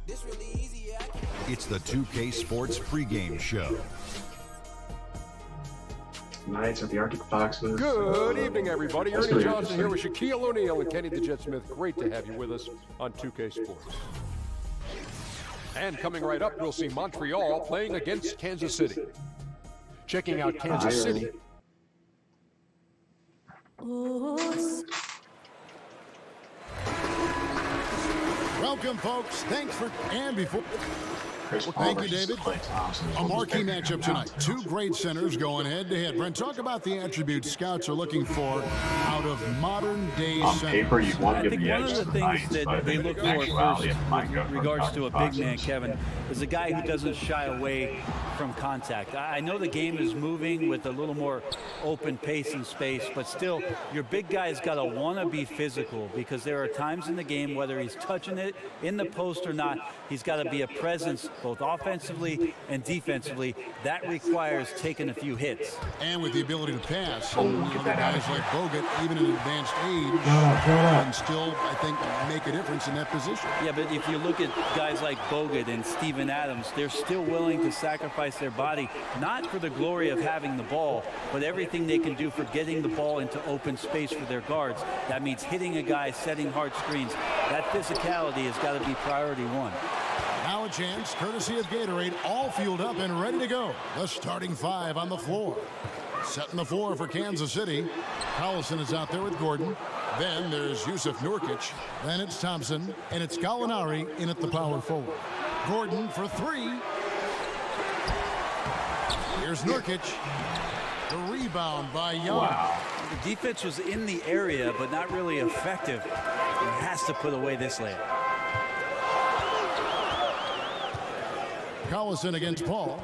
It's the 2K Sports pregame show. Knights of the Arctic Foxes. Good evening, everybody. Ernie Johnson here with Shaquille O'Neal and Kenny the Jet Smith. Great to have you with us on 2K Sports. And coming right up, we'll see Montreal playing against Kansas City. Checking out Kansas City. Welcome, folks. Thanks for before. Well, thank you, David. A marquee matchup tonight. Two great centers going head-to-head. Brent, talk about the attributes scouts are looking for out of modern-day centers. On paper, you want to I think one of the things that they look for first with regards to a big man, Kevin, is a guy who doesn't shy away from contact. I know the game is moving with a little more open pace and space, but still, your big guy's got to want to be physical because there are times in the game, whether he's touching it in the post or not, he's got to be a presence both offensively and defensively. That requires taking a few hits. And with the ability to pass, guys like Bogut, even in advanced age, can still, I think, make a difference in that position. Yeah, but if you look at guys like Bogut and Steven Adams, they're still willing to sacrifice their body, not for the glory of having the ball, but everything they can do for getting the ball into open space for their guards. That means hitting a guy, setting hard screens. That physicality has got to be priority one. Now a chance, courtesy of Gatorade, all fueled up and ready to go. The starting five on the floor. Setting the floor for Kansas City. Collison is out there with Gordon. Then there's Yusuf Nurkic. Then it's Thompson. And it's Gallinari in at the power forward. Gordon for three. Here's Nurkic. The rebound by Young. Wow. The defense was in the area, but not really effective. He has to put away this layup. Collison against Paul.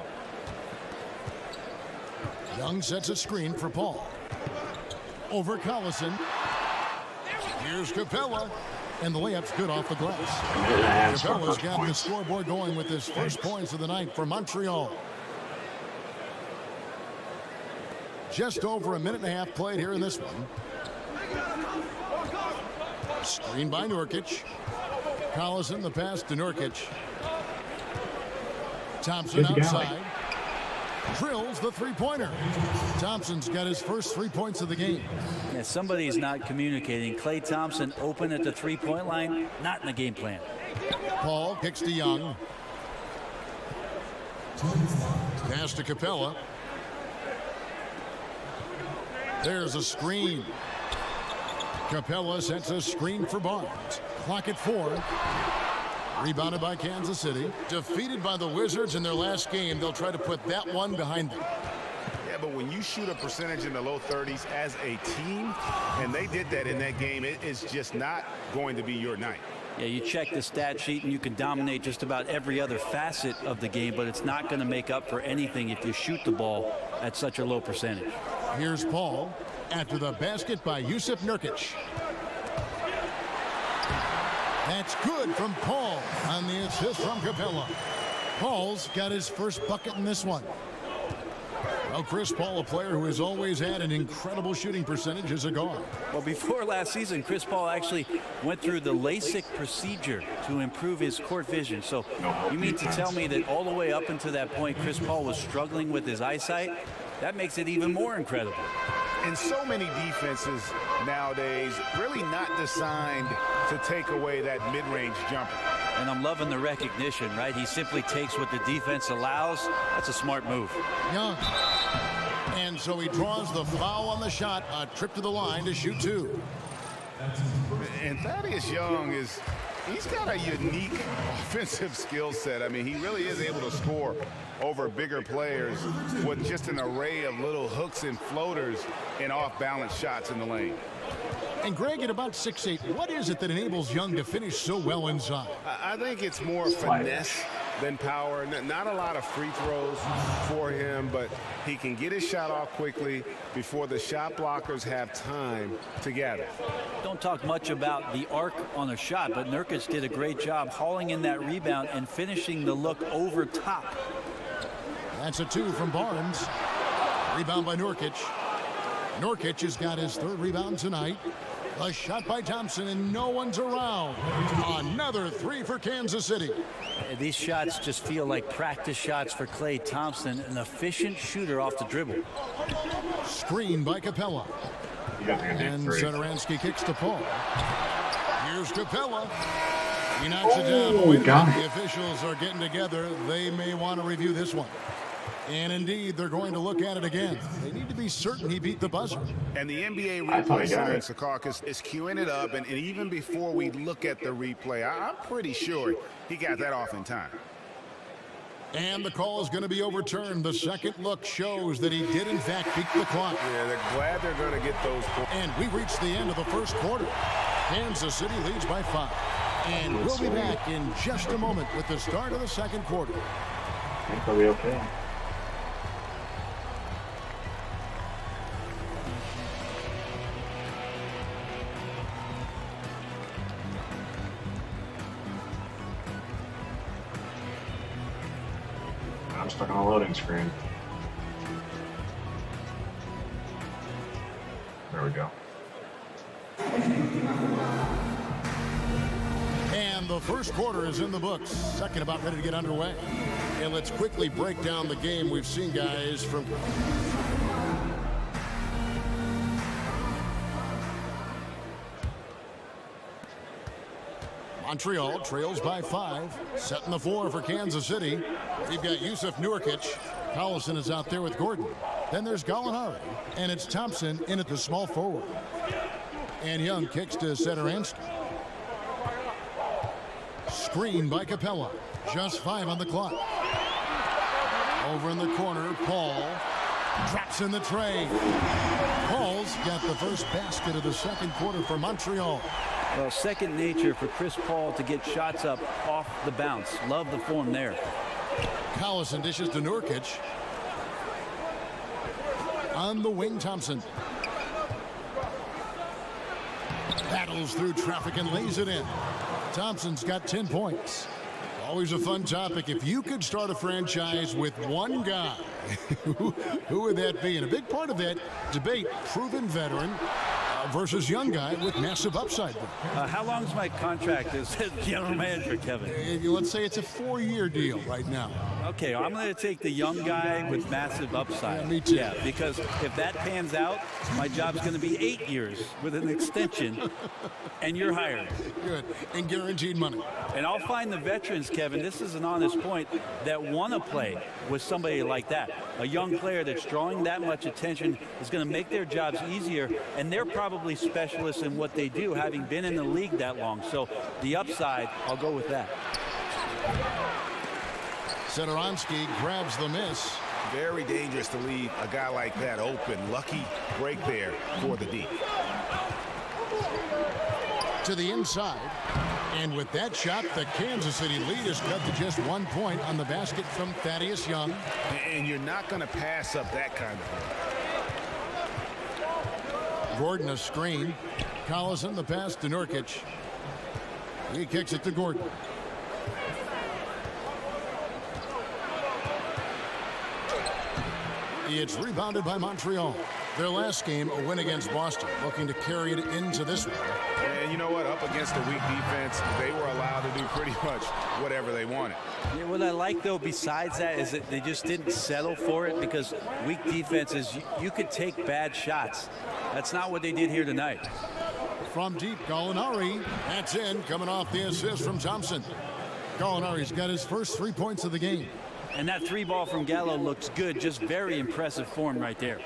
Young sets a screen for Paul. Over Collison. Here's Capella. And the layup's good off the glass. Capella's got the scoreboard going with his first points of the night for Montreal. Just over a minute and a half played here in this one. Screen by Nurkic. Collison, the pass to Nurkic. Thompson outside. Drills the three-pointer. Thompson's got his first 3 points of the game. Yeah, somebody's not communicating. Klay Thompson open at the three-point line, not in the game plan. Paul kicks to Young. Pass to Capella. There's a screen. Capella sets a screen for Barnes. Clock at 4. Rebounded by Kansas City. Defeated by the Wizards in their last game. They'll try to put that one behind them. Yeah, but when you shoot a percentage in the low 30s as a team, and they did that in that game, it is just not going to be your night. Yeah, you check the stat sheet and you can dominate just about every other facet of the game, but it's not going to make up for anything if you shoot the ball at such a low percentage. Here's Paul after the basket by Yusuf Nurkic. That's good from Paul on the assist from Capella. Paul's got his first bucket in this one. Well, Chris Paul, a player who has always had an incredible shooting percentage as a guard. Well, before last season, Chris Paul actually went through the LASIK procedure to improve his court vision. So you mean to tell me that all the way up until that point, Chris Paul was struggling with his eyesight? That makes it even more incredible. And so many defenses nowadays really not designed to take away that mid-range jumper. And I'm loving the recognition, right? He simply takes what the defense allows. That's a smart move. Young. And so he draws the foul on the shot. A trip to the line to shoot two. And Thaddeus Young he's got a unique offensive skill set. I mean, he really is able to score over bigger players with just an array of little hooks and floaters and off-balance shots in the lane. And Greg, at about 6'8", what is it that enables Young to finish so well inside? I think it's more finesse than power. Not a lot of free throws for him, but he can get his shot off quickly before the shot blockers have time to gather. Don't talk much about the arc on a shot, but Nurkic did a great job hauling in that rebound and finishing the look over top. That's a two from Barnes. Rebound by Nurkic. Nurkic has got his third rebound tonight. A shot by Thompson, and no one's around. Another three for Kansas City. These shots just feel like practice shots for Klay Thompson, an efficient shooter off the dribble. Screen by Capella. And Satoransky kicks to Paul. Here's Capella. He knocks it down. But wait a minute, the officials are getting together. They may want to review this one. And indeed, they're going to look at it again. They need to be certain he beat the buzzer. And the NBA replay center in Secaucus is queuing it up. And even before we look at the replay, I'm pretty sure he got that off in time. And the call is going to be overturned. The second look shows that he did, in fact, beat the clock. Yeah, they're glad they're going to get those points. And we reached the end of the first quarter. Kansas City leads by 5. And we'll be back in just a moment with the start of the second quarter. I think they'll be okay. I'm stuck on a loading screen. There we go. And the first quarter is in the books. Second about ready to get underway. And let's quickly break down the game. We've seen guys from... Montreal trails by 5. Setting the floor for Kansas City. We've got Yusuf Nurkic. Collison is out there with Gordon. Then there's Gallinari. And it's Thompson in at the small forward. And Young kicks to Satoransky. Screen by Capella. Just 5 on the clock. Over in the corner, Paul drops in the tray. Paul's got the first basket of the second quarter for Montreal. Well, second nature for Chris Paul to get shots up off the bounce. Love the form there. Collison dishes to Nurkic. On the wing, Thompson. Battles through traffic and lays it in. Thompson's got 10 points. Always a fun topic. If you could start a franchise with one guy, who would that be? And a big part of that debate, proven veteran versus young guy with massive upside. How long is my contract as general manager, Kevin? Let's say it's a 4-year deal right now. Okay, I'm going to take the young guy with massive upside. Yeah, me too. Yeah, because if that pans out, my job's going to be 8 years with an extension, and you're hired. Good, and guaranteed money. And I'll find the veterans, Kevin, this is an honest point, that want to play with somebody like that. A young player that's drawing that much attention is going to make their jobs easier, and they're probably specialists in what they do, having been in the league that long. So the upside, I'll go with that. Satoransky grabs the miss. Very dangerous to leave a guy like that open. Lucky break there for the D. To the inside. And with that shot, the Kansas City lead is cut to just 1 point on the basket from Thaddeus Young. And you're not going to pass up that kind of play. Gordon a screen. Collison the pass to Nurkic. He kicks it to Gordon. It's rebounded by Montreal. Their last game, a win against Boston, looking to carry it into this one. And you know what? Up against a weak defense, they were allowed to do pretty much whatever they wanted. Yeah, what I like, though, besides that, is that they just didn't settle for it, because weak defenses, you could take bad shots. That's not what they did here tonight. From deep, Gallinari. That's in, coming off the assist from Thompson. Gallinari's got his first 3 points of the game. And that 3 ball from Gallo looks good. Just very impressive form right there.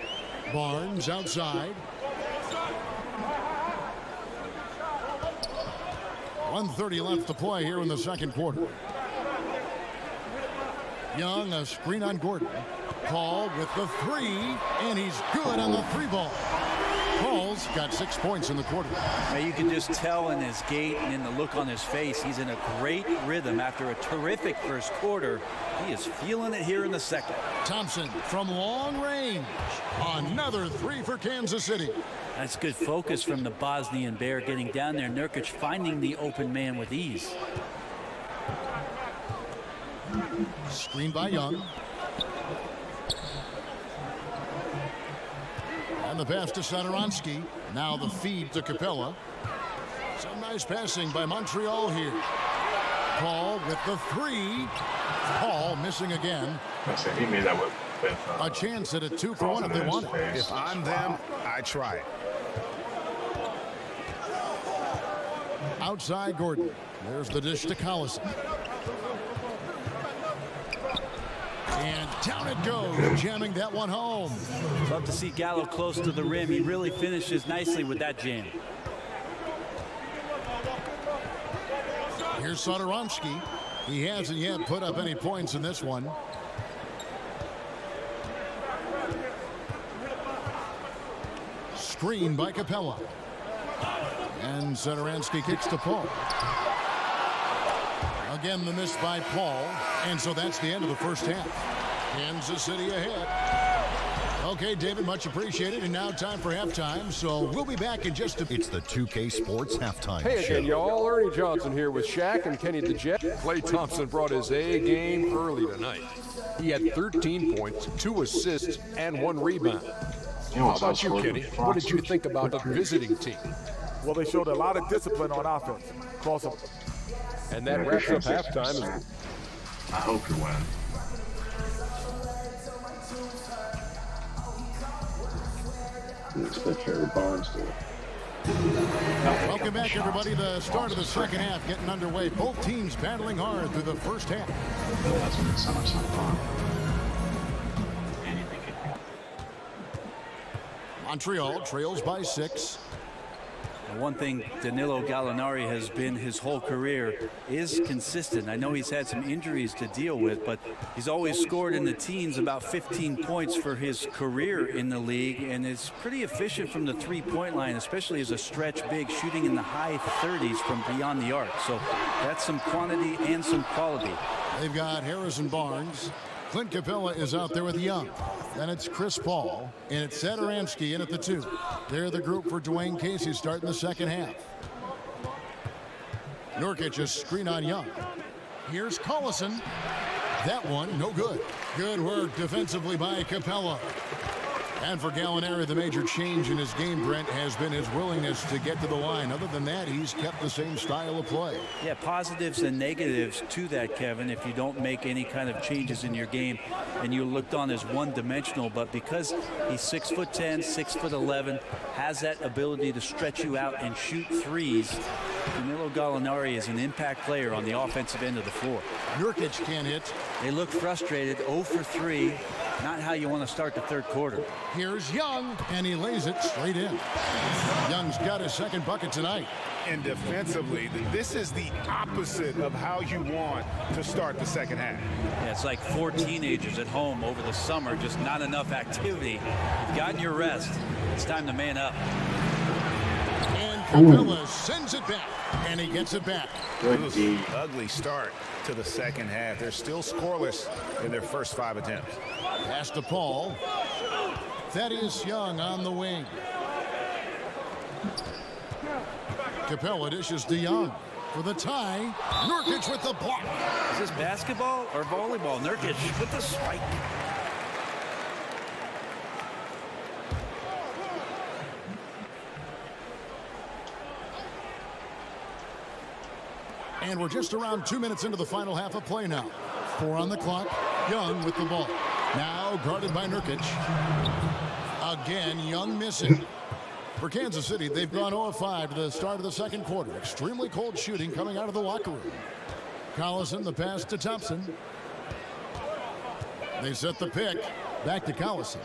Barnes outside. 1:30 left to play here in the second quarter. Young, a screen on Gordon. Paul with the 3, and he's good on the 3 ball. Paul's got 6 points in the quarter. Now you can just tell in his gait and in the look on his face, he's in a great rhythm after a terrific first quarter. He is feeling it here in the second. Thompson from long range. Another 3 for Kansas City. That's good focus from the Bosnian Bear, getting down there. Nurkic finding the open man with ease. Screen by Young. On the pass to Satoransky. Now the feed to Capella. Some nice passing by Montreal here. Paul with the three. Paul missing again. He made that with a chance at a 2-for-1 if they want it. If I'm them, I try it. Outside Gordon. There's the dish to Collison. And down it goes, jamming that one home. Love to see Gallo close to the rim. He really finishes nicely with that jam. Here's Satoransky. He hasn't yet put up any points in this one. Screen by Capella. And Satoransky kicks to Paul. Again, the miss by Paul. And so that's the end of the first half. Kansas City ahead. Okay, David, much appreciated. And now time for halftime. So we'll be back in just a... It's the 2K Sports Halftime Hey Show. again, y'all. Ernie Johnson here with Shaq and Kenny the Jet. Klay Thompson brought his A game early tonight. He had 13 points, 2 assists, and 1 rebound. How about you, Kenny? What did you think about the visiting team? Well, they showed a lot of discipline on offense. And that wraps up halftime. I hope you win. Welcome back, everybody. The start of the second half getting underway. Both teams battling hard through the first half. That's when it's SummerSim fun. Montreal trails by 6. One thing Danilo Gallinari has been his whole career is consistent. I know he's had some injuries to deal with, but he's always scored in the teens, about 15 points for his career in the league, and is pretty efficient from the three-point line, especially as a stretch big, shooting in the high 30s from beyond the arc. So that's some quantity and some quality. They've got Harrison Barnes. Clint Capella is out there with Young. Then it's Chris Paul, and it's Satoransky in at the 2. They're the group for Dwayne Casey starting the second half. Nurkic a screen on Young. Here's Collison. That one, no good. Good work defensively by Capella. And for Gallinari, the major change in his game, Brent, has been his willingness to get to the line. Other than that, he's kept the same style of play. Yeah, positives and negatives to that, Kevin, if you don't make any kind of changes in your game and you looked on as one-dimensional. But because he's 6'10", 6'11", has that ability to stretch you out and shoot threes, Danilo Gallinari is an impact player on the offensive end of the floor. Nurkic can't hit. They look frustrated, 0 for 3. Not how you want to start the third quarter. Here's Young, and he lays it straight in. Young's got his second bucket tonight. And defensively, this is the opposite of how you want to start the second half. Yeah, it's like 4 teenagers at home over the summer, just not enough activity. You've gotten your rest. It's time to man up. And Capella sends it back, and he gets it back. Ugly start to the second half. They're still scoreless in their first 5 attempts. Pass to Paul. Thaddeus Young on the wing. Capella dishes to Young for the tie. Nurkic with the block. Is this basketball or volleyball? Nurkic with the spike. And we're just around 2 minutes into the final half of play now. 4 on the clock. Young with the ball. Now guarded by Nurkic. Again, Young missing. For Kansas City, they've gone 0-5 to the start of the second quarter. Extremely cold shooting coming out of the locker room. Collison, the pass to Thompson. They set the pick. Back to Collison.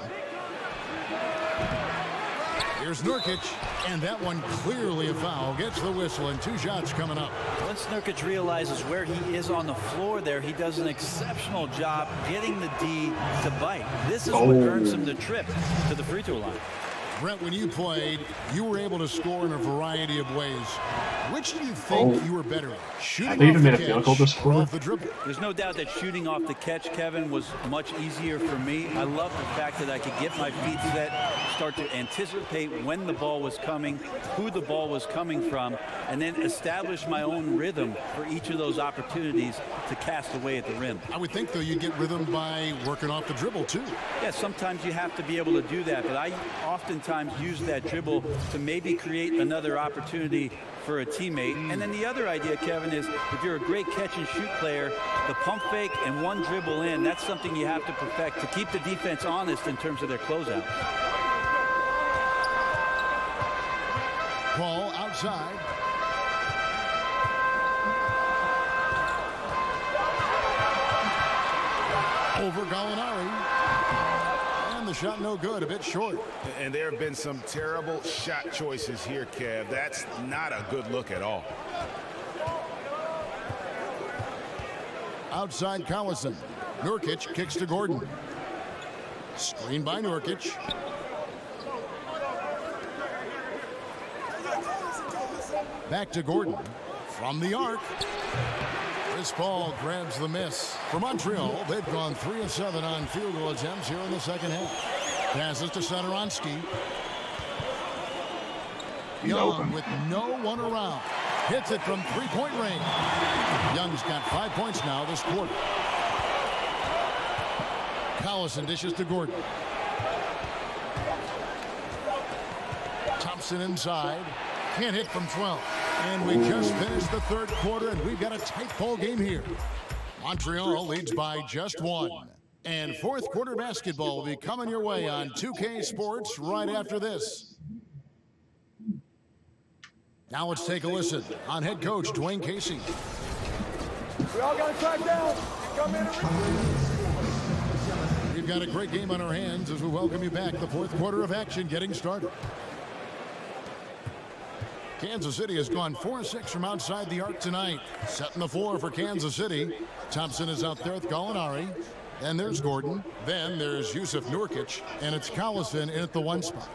Here's Nurkic, and that one clearly a foul. Gets the whistle, and 2 shots coming up. Once Nurkic realizes where he is on the floor there, he does an exceptional job getting the D to bite. This is what earns him the trip to the free throw line. Brent, when you played, you were able to score in a variety of ways. Which do you think you were better at? Shooting they even off made the a field goal this catch or quarter? off the dribble? There's no doubt that shooting off the catch, Kevin, was much easier for me. I love the fact that I could get my feet set, start to anticipate when the ball was coming, who the ball was coming from, and then establish my own rhythm for each of those opportunities to cast away at the rim. I would think, though, you'd get rhythm by working off the dribble, too. Yeah, sometimes you have to be able to do that, but I oftentimes use that dribble to maybe create another opportunity for a teammate. And then the other idea, Kevin, is if you're a great catch and shoot player, the pump fake and one dribble in, that's something you have to perfect to keep the defense honest in terms of their closeout. Ball outside. Over Gallinari. And the shot no good, a bit short. And there have been some terrible shot choices here, Kev. That's not a good look at all. Outside Collison. Nurkic kicks to Gordon. Screen by Nurkic. Back to Gordon. From the arc. Chris Paul grabs the miss. For Montreal, they've gone 3 of 7 on field goal attempts here in the second half. Passes to Satoransky. Young with no one around. Hits it from three-point range. Young's got 5 points now this quarter. Collison dishes to Gordon. Thompson inside. Can't hit from 12. And we just finished the third quarter, and we've got a tight ball game here. Montreal leads by just 1. And fourth quarter basketball will be coming your way on 2K Sports right after this. Now let's take a listen on head coach Dwayne Casey. We all got to track down. Come in and We've got a great game on our hands as we welcome you back. The fourth quarter of action getting started. Kansas City has gone 4-6 from outside the arc tonight. Setting the floor for Kansas City. Thompson is out there with Gallinari. And there's Gordon. Then there's Yusuf Nurkic. And it's Collison in at the 1 spot.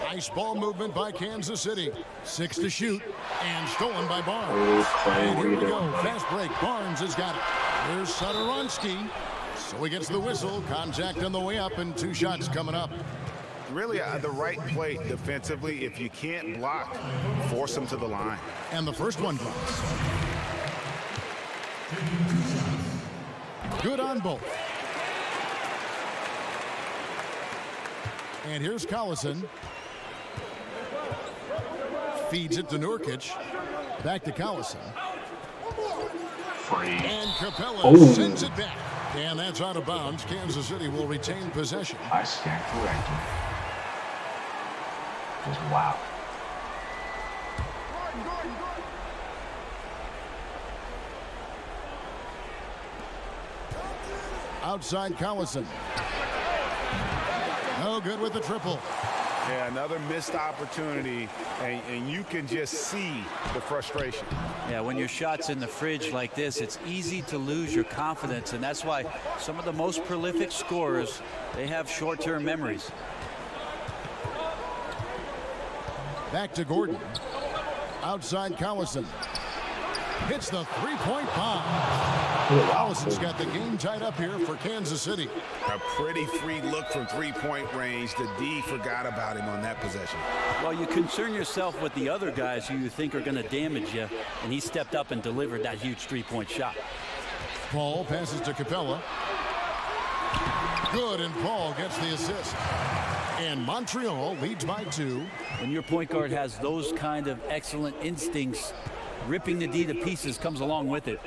Nice ball movement by Kansas City. 6 to shoot. And stolen by Barnes. And here we go. Fast break. Barnes has got it. There's Satoransky. So he gets the whistle. Contact on the way up and 2 shots coming up. Really the right play defensively. If you can't block, force them to the line. And the first one drops. Good on both. And here's Collison. Feeds it to Nurkic. Back to Collison. And Capella sends it back. And that's out of bounds. Kansas City will retain possession. I stand corrected. Just wow. Outside Collison. No good with the triple. Yeah, another missed opportunity, and you can just see the frustration. Yeah, when your shot's in the fridge like this, it's easy to lose your confidence, and that's why some of the most prolific scorers, they have short-term memories. Back to Gordon. Outside Collison. Hits the three-point bomb. Collison's got the game tied up here for Kansas City. A pretty free look from three-point range. The D forgot about him on that possession. Well, you concern yourself with the other guys who you think are going to damage you, and he stepped up and delivered that huge three-point shot. Paul passes to Capella. Good, and Paul gets the assist. And Montreal leads by 2. When your point guard has those kind of excellent instincts, ripping the D to pieces comes along with it.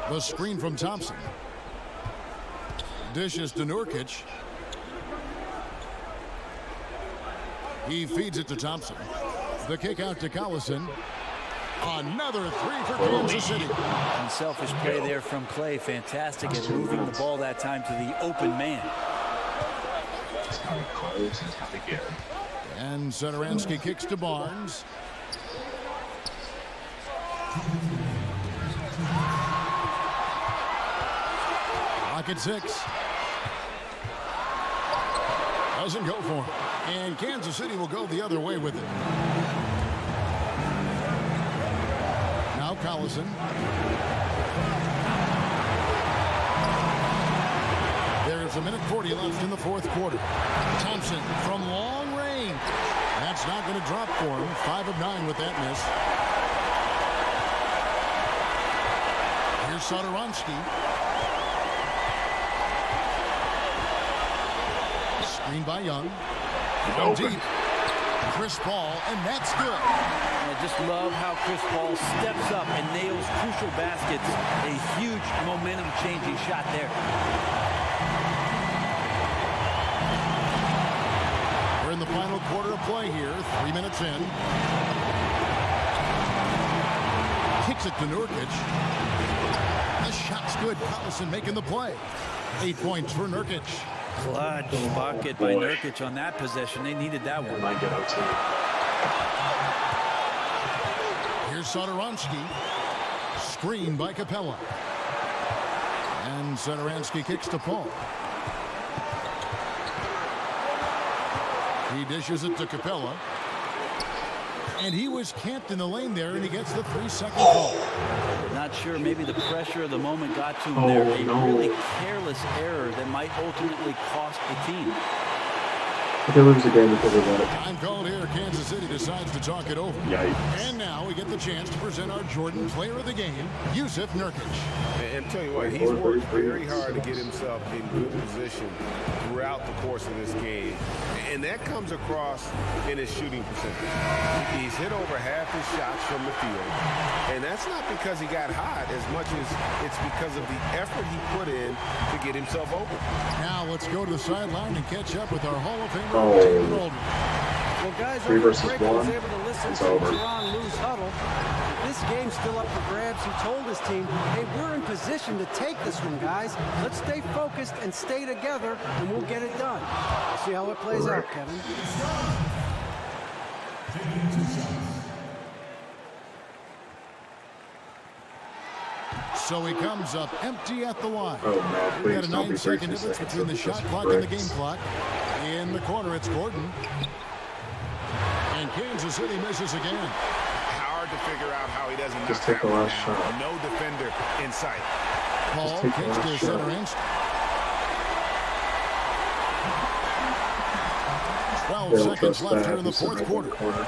The screen from Thompson. Dishes to Nurkic. He feeds it to Thompson. The kick out to Collison. Another 3 for Kansas City. Unselfish play there from Clay. Fantastic at moving the ball that time to the open man. It's coming close and it's got to get. And Satoransky kicks to Barnes. Clock at 6. Doesn't go for it. And Kansas City will go the other way with it. Collison. There's 1:40 left in the fourth quarter. Thompson from long range. That's not going to drop for him. 5 of 9 with that miss. Here's Satoransky. Screen by Young. From deep. Chris Paul, and that's good. I just love how Chris Paul steps up and nails crucial baskets. A huge momentum-changing shot there. We're in the final quarter of play here. 3 minutes in. Kicks it to Nurkic. The shot's good. Collison making the play. 8 points for Nurkic. Clutch bucket by Nurkic on that possession. They needed that one. Might get OT. Here's Satoransky. Screen by Capella. And Satoransky kicks to Paul. He dishes it to Capella. And he was camped in the lane there, and he gets the 3-second call. Not sure, maybe the pressure of the moment got to him there. A really careless error that might ultimately cost the team. They lose again because of that. Time called here. Kansas City decides to talk it over. Yikes. And now we get the chance to present our Jordan player of the game, Yusuf Nurkic. And tell you what, he's worked very hard to get himself in good position throughout the course of this game. And that comes across in his shooting percentage. He's hit over half his shots from the field. And that's not because he got hot as much as it's because of the effort he put in to get himself open. Now let's go to the sideline and catch up with our Hall of Famer. Well, guys, 3 over versus the break, I was 1. able to listen It's to over. Teron lose huddle. This game's still up for grabs. He told his team, hey, we're in position to take this one, guys. Let's stay focused and stay together, and we'll get it done. See how it plays out, Kevin. So he comes up empty at the line. Oh, no, We got a please don't be 9-second 3 difference seconds between the of shot just clock and the bricks. game clock. In the corner, it's Gordon. And Kansas City misses again. Hard to figure out how he doesn't Just knock take that the one last down. shot. No defender in sight. Paul take the kicks last to shot. center inch. 12 They don't seconds trust left that. here in the He's sitting fourth right in the quarter. corner.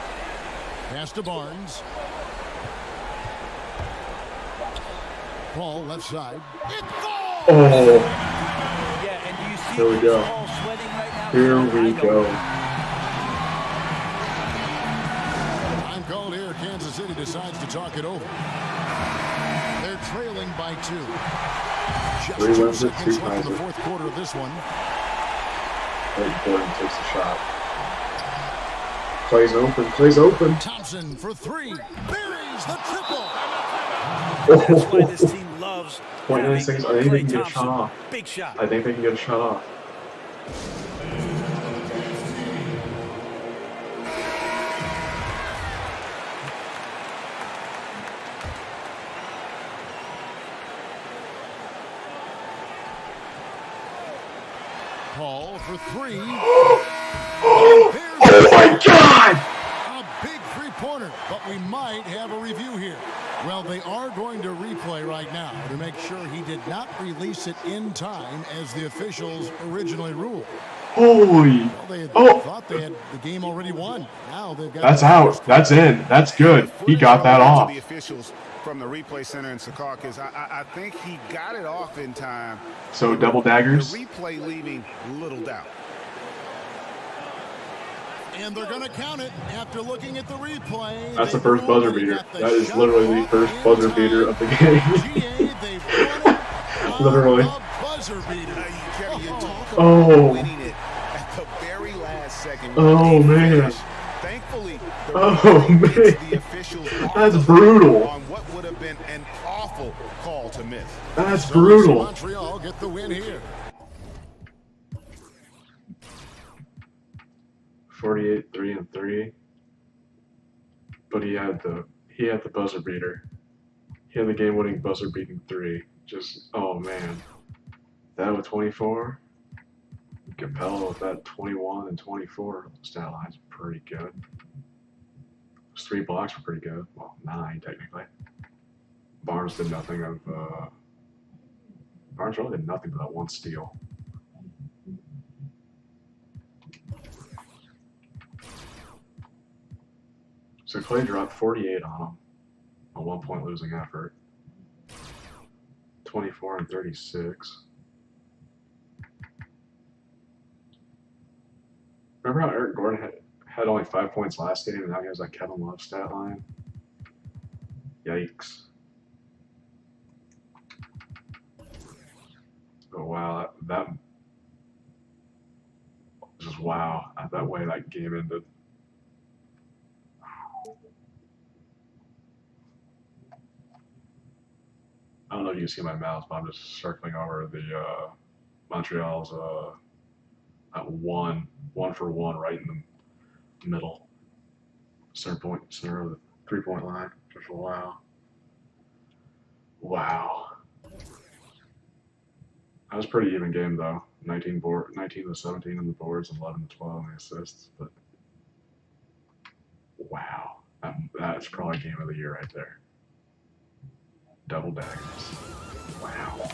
Pass to Barnes. Paul left side. It falls! Oh, Yeah, and do you see Here we Chris go. Paul sweating right now? here I we don't. go. Time called here. Kansas City decides to talk it over. They're trailing by 2. Just 3 2 wins it, 2 seconds left in ties the it. fourth quarter of this one. Gordon takes the shot. Clay's open. Clay's open. Thompson for 3. Buries the triple. That's why this team loves 29 having seconds. I think they Klay can get a Thompson. shot off. Big shot. I think they can get a shot off. Paul for 3. Oh my God! A big three-pointer, but we might have a review here. Well, they are going to replay right now to make sure he did not release it in time as the officials originally ruled. Holy! Well, they had Oh. thought they had the game already won. Now they've got That's out. That's in. That's good. He got that off. The officials from the replay center in Secaucus, I think he got it off in time. So double daggers. The replay leaving little doubt. And they're going to count it after looking at the replay. That's They the first ruled buzzer that he beater. got the That is shot literally the off first in buzzer time. beater of the game. GA, they've won it on Literally. the buzzer beater. Kevin, you talk about Oh. winning it at the very last second. Oh, They man. finished. Thankfully, the Oh, replay gets man. the officials off That's the hook brutal. on what would have been an awful call to miss. That's So brutal. Montreal get the win here. 48, 3-3. But he had the buzzer beater. He had the game-winning buzzer beating 3. Just, oh man. That with 24. Capella with that 21 and 24 stat line's pretty good. Those 3 blocks were pretty good. Well, 9 technically. Barnes did nothing of. Barnes really did nothing but that one steal. So Clay dropped 48 on him. A 1-point losing effort. 24 and 36. Remember how Eric Gordon had only 5 points last game and now he has that Kevin Love stat line? Yikes. Oh wow, that just wow, that way that game ended. I don't know if you can see my mouse, but I'm just circling over the Montreal's at one for one right in the middle. Center of the 3-point line. Just wow. Wow. That was a pretty even game though. 19 to 17 on the boards, 11 to 12 on the assists. But wow, that's probably game of the year right there. Double daggers. Wow.